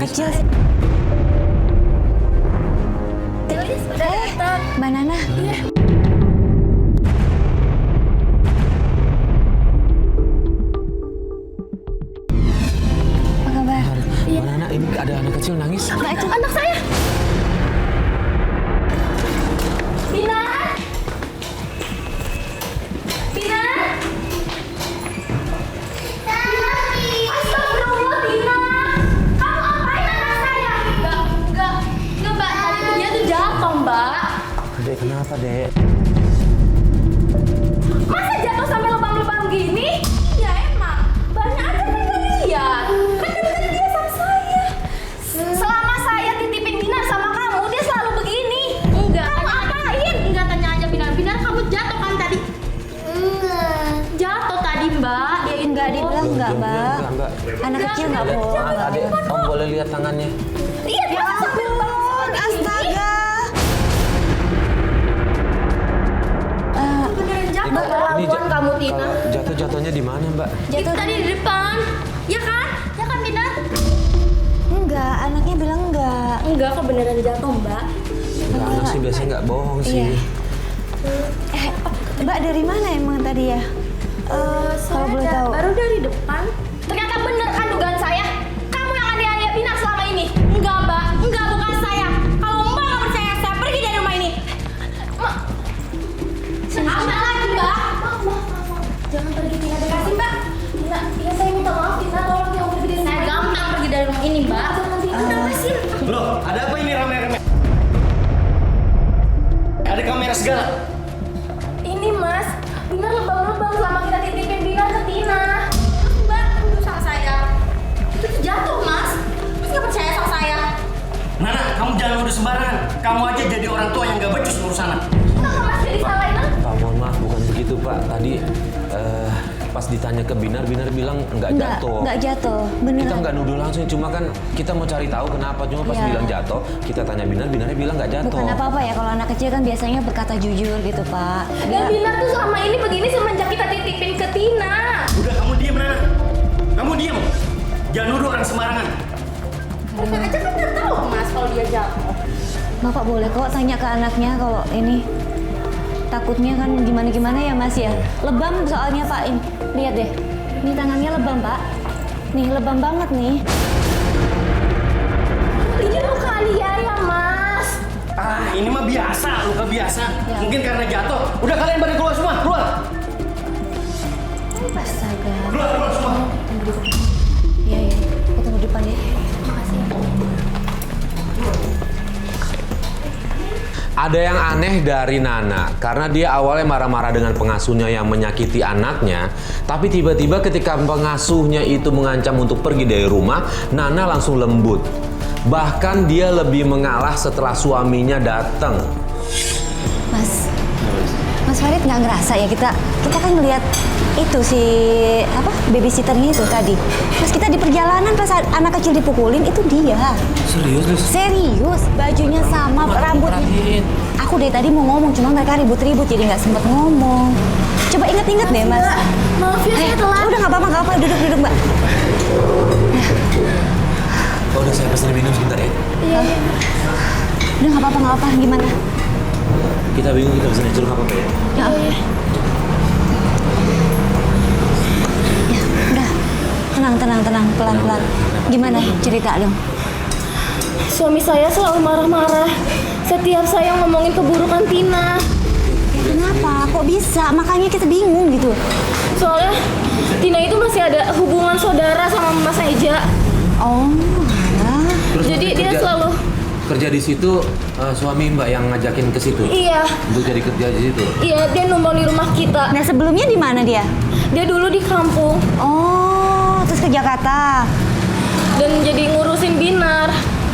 kecil. Mbak Nana. Iya. Apa kabar? Mbak Nana, ini ada anak kecil nangis. Mbak, itu anak saya. Tina! Tina! Astagfirullah, Tina! Kamu apain anak saya? Enggak, Mbak. Tadi tuh dia tuh jatuh, Mbak. Dek, kenapa, Dek? Masa jatuh sampai lubang-lubang gini? Ya emang. Banyak aja kan gak lihat. Kan tadi dia sama saya. Selama saya titipin Binar sama kamu, dia selalu begini. Enggak. Kamu apain? Enggak, tanya aja Binar. Binar, kamu jatuh kan tadi? Enggak. Jatuh tadi, Mbak. Dia itu. Enggak, dibilang enggak, Mbak. Enggak. Anak kecil enggak boleh. Adek, Om boleh lihat tangannya? Iya, dia sampai lubang-lubang gini. Astaga. Beneran jatuh. Ini Lawan kamu, Tina. kalau jatuh-jatuhnya di mana, Mbak? Itu tadi di depan. Ya kan? Ya kan, Binar? Enggak, anaknya bilang enggak. Enggak, kok beneran jatuh, Mbak. Enggak, anak sih biasanya nggak bohong sih. Mbak dari mana emang tadi ya? Kalau boleh tahu. Baru dari depan. Ternyata bener kan dugaan saya? Kamu yang aniaya Binar selama ini? Enggak, Mbak. Enggak, bukan saya. Kalau Mbak nggak percaya, saya pergi dari rumah ini. Mbak. Apa lagi, Mbak? Maaf. Jangan pergi, Tina. Kasih, Mbak. Tina, ya saya minta maaf, Tina. Tolong jangan pergi dari rumah. Saya gampang pergi dari rumah ini, Mbak. Jangan, Tina. Kenapa sih? Loh, ada apa ini rame-rame? Ada kamera segala. Ini, Mas. Binar lebang-lebang selama kita titipin Binar ke Tina. Mbak, tunggu sama saya. Itu tuh jatuh, Mas. Mas nggak percaya sama saya? Nana, kamu jangan udah sembarangan. Kamu aja jadi orang tua yang gak becus ngurus anak. Kenapa Mas jadi salahin aku? Pak, mohon maaf, bukan begitu, Pak. Tadi pas ditanya ke Binar bilang nggak jatuh. Enggak jatuh. Kita Beneran. nggak nuduh langsung, cuma kan kita mau cari tahu kenapa. Cuma pas Iya. bilang jatuh, kita tanya Binarnya bilang nggak jatuh. Bukan apa-apa ya, kalau anak kecil kan biasanya berkata jujur gitu, Pak. Dan Binar tuh selama ini begini semenjak kita titipin ke Tina. Udah, kamu diem, Nana. Kamu diem. Jangan nuduh orang sembarangan. Bukan aja kan nggak tahu, Mas, kalau dia jatuh. Bapak boleh kok tanya ke anaknya kalau ini. Takutnya kan gimana-gimana ya, Mas ya. Lebam soalnya, Pak. Lihat deh. Ini tangannya lebam, Pak. Nih, lebam banget nih. Ini luka Alia ya, Mas. Ah, ini mah biasa, luka biasa. Ya. Mungkin karena jatuh. Udah, kalian balik keluar semua, keluar. Astaga. Keluar semua. Iya, iya. Aku tunggu di depan ya. Makasih. Ada yang aneh dari Nana, karena dia awalnya marah-marah dengan pengasuhnya yang menyakiti anaknya, tapi tiba-tiba ketika pengasuhnya itu mengancam untuk pergi dari rumah, Nana langsung lembut. Bahkan dia lebih mengalah setelah suaminya datang. Mas Farid nggak ngerasa ya kita kan ngelihat itu si babysitternya itu tadi. Pas kita di perjalanan pas anak kecil dipukulin itu dia. Serius, Lis? Serius, bajunya sama, rambutnya. Aku dari tadi mau ngomong, cuma mereka ribut-ribut jadi nggak sempet ngomong. Coba inget-inget deh, Mas. Maaf ya, saya telat. Udah nggak apa-apa, duduk, Mbak. Oh, udah saya pesen minum sebentar ya. Iya. Udah nggak apa-apa, gimana? Kita bingung, kita pesen jeruk apa-apa ya. Ya, udah. Tenang, pelan-pelan. Gimana? Cerita dong. Suami saya selalu marah-marah setiap saya ngomongin keburukan Tina. Kenapa? Kok bisa? Makanya kita bingung gitu. Soalnya Tina itu masih ada hubungan saudara sama Mas Eja. Oh, alah. Terus Jadi nanti dia selalu kerja di situ, suami Mbak yang ngajakin ke situ. Iya, Untuk jadi kerja di situ. iya dia numpang di rumah kita. Nah, sebelumnya di mana dia? Dia dulu di kampung Oh, terus ke Jakarta. dan jadi ngurusin Binar.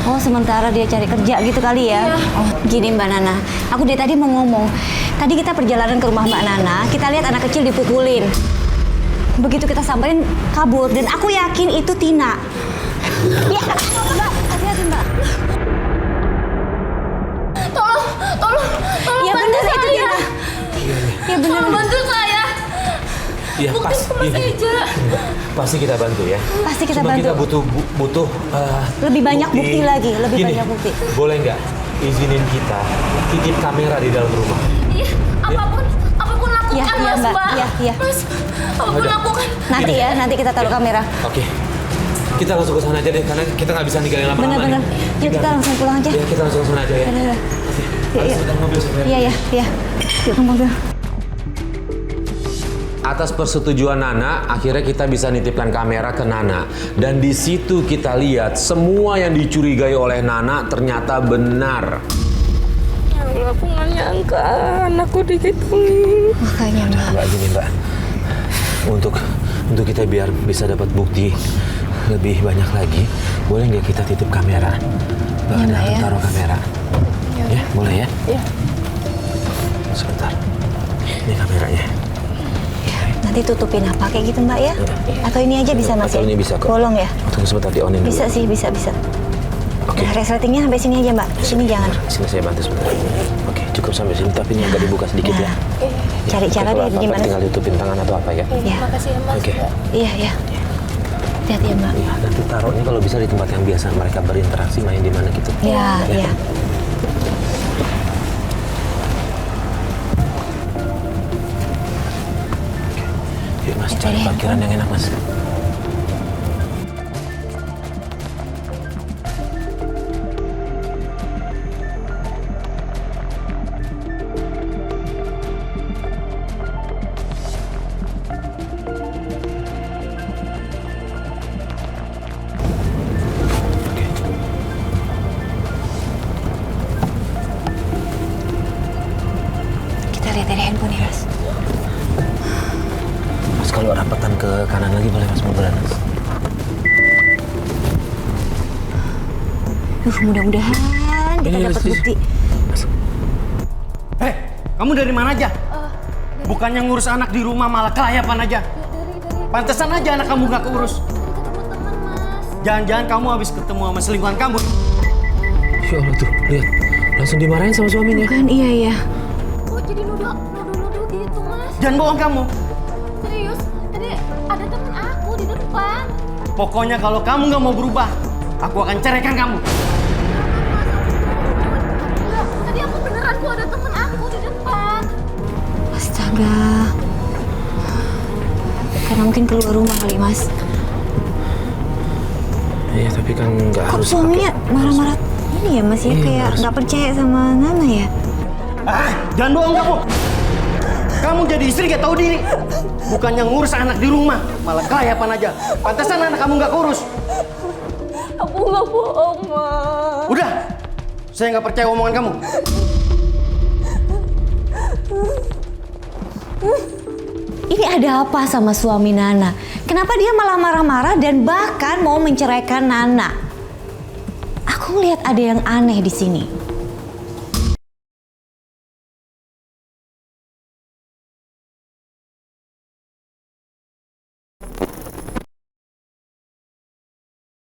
Oh, sementara dia cari kerja gitu kali ya? Iya. Oh, gini Mbak Nana, aku dari tadi mau ngomong. Tadi kita perjalanan ke rumah Mbak Nana, kita lihat anak kecil dipukulin. Begitu kita samperin, kabur. Dan aku yakin itu Tina. Ya, Mbak, hati-hati Mbak. Tolong Ya bantu bener itu saya. Tina. Ya bener. Tolong bantu saya. Iya, Bukti pas. sama Iya, saja. pasti kita bantu ya. Pasti kita Cuma bantu. kita butuh Lebih banyak bukti lagi, lebih Gini, banyak bukti. Boleh nggak izinin kita titip kamera di dalam rumah? Iya, apapun lakukan Iya, iya, Mas, Mbak. Mbak. Iya, iya. Mas, apapun Udah. lakukan. Nanti ya, nanti kita taruh kamera. Oke. Kita langsung ke sana aja deh, karena kita nggak bisa ninggalin lama-lama. Bener-bener. nih. Yuk kita langsung pulang aja. Ya, kita langsung ke sana aja ya. Udah. Harus Iya, sebentar mobil saya. Iya, iya, iya. Yuk ke mobil. Atas persetujuan Nana, akhirnya kita bisa nitipkan kamera ke Nana. Dan di situ kita lihat semua yang dicurigai oleh Nana ternyata benar. Ya, aku nggak nyangka anakku digituin. Makanya, Mbak. Mbak, gini Mbak, untuk kita biar bisa dapat bukti lebih banyak lagi, boleh nggak kita titip kamera? Mbak, Ya, ada Mbak, ya. taruh kamera. Ya, boleh ya? Iya. Sebentar. Ini kameranya. Nanti tutupin apa kayak gitu, Mbak ya? Atau ini aja bisa Mas Atau ya? ini bisa kok. Bolong ya? Tunggu sebentar di onin dulu. Bisa sih, bisa. Oke. Nah, resletingnya sampai sini aja, Mbak. Sini jangan. Sini saya bantu sebentar. Oke, cukup sampai sini, tapi ini agak dibuka sedikit ya. Cari cara Kalau deh apa-apa gimana. tinggal ditutupin tangan atau apa ya. Iya. Makasih ya Mas. Oke. Iya, iya. Hati-hati ya, Mbak. Iya, nanti taruhnya kalau bisa di tempat yang biasa mereka berinteraksi main di mana gitu. Iya, iya. Yuk Mas, Ya, cari cari parkiran yang enak Mas. Oke. Kita lihat dari handphone ya, Mas. Mas, kalau rapatan ke kanan lagi boleh Mas, munduran Mas. Mudah-mudahan kita Ini, dapat Mas, bukti. Hei, kamu dari mana aja? Bukannya ngurus anak di rumah malah kelayapan aja. Pantesan aja anak kamu gak keurus. Jangan-jangan kamu habis ketemu sama selingkuhan kamu. Ya Allah tuh, lihat. Langsung dimarahin sama suaminya. Kan iya, iya. Kok jadi nuduh gitu Mas? Jangan bohong kamu. Serius, tadi ada temen aku di depan. Pokoknya kalau kamu gak mau berubah, aku akan ceraikan kamu. Enggak, tadi aku beneran kok ada temen aku di depan. Astaga. Karena mungkin keluar rumah kali, Mas. Iya, tapi kan nggak Kok harus suaminya pakai- marah-marah ini ya, Mas ya? Iya, Kayak harus. nggak percaya sama Nana ya? Jangan bohong kamu. Kamu jadi istri gak tahu diri. Bukannya ngurus anak di rumah, malah kelayapan aja. Pantesan anak kamu gak kurus. Aku nggak bohong, Mas. Udah, saya nggak percaya omongan kamu. Ini ada apa sama suami Nana? Kenapa dia malah marah-marah dan bahkan mau menceraikan Nana? Aku ngeliat ada yang aneh di sini.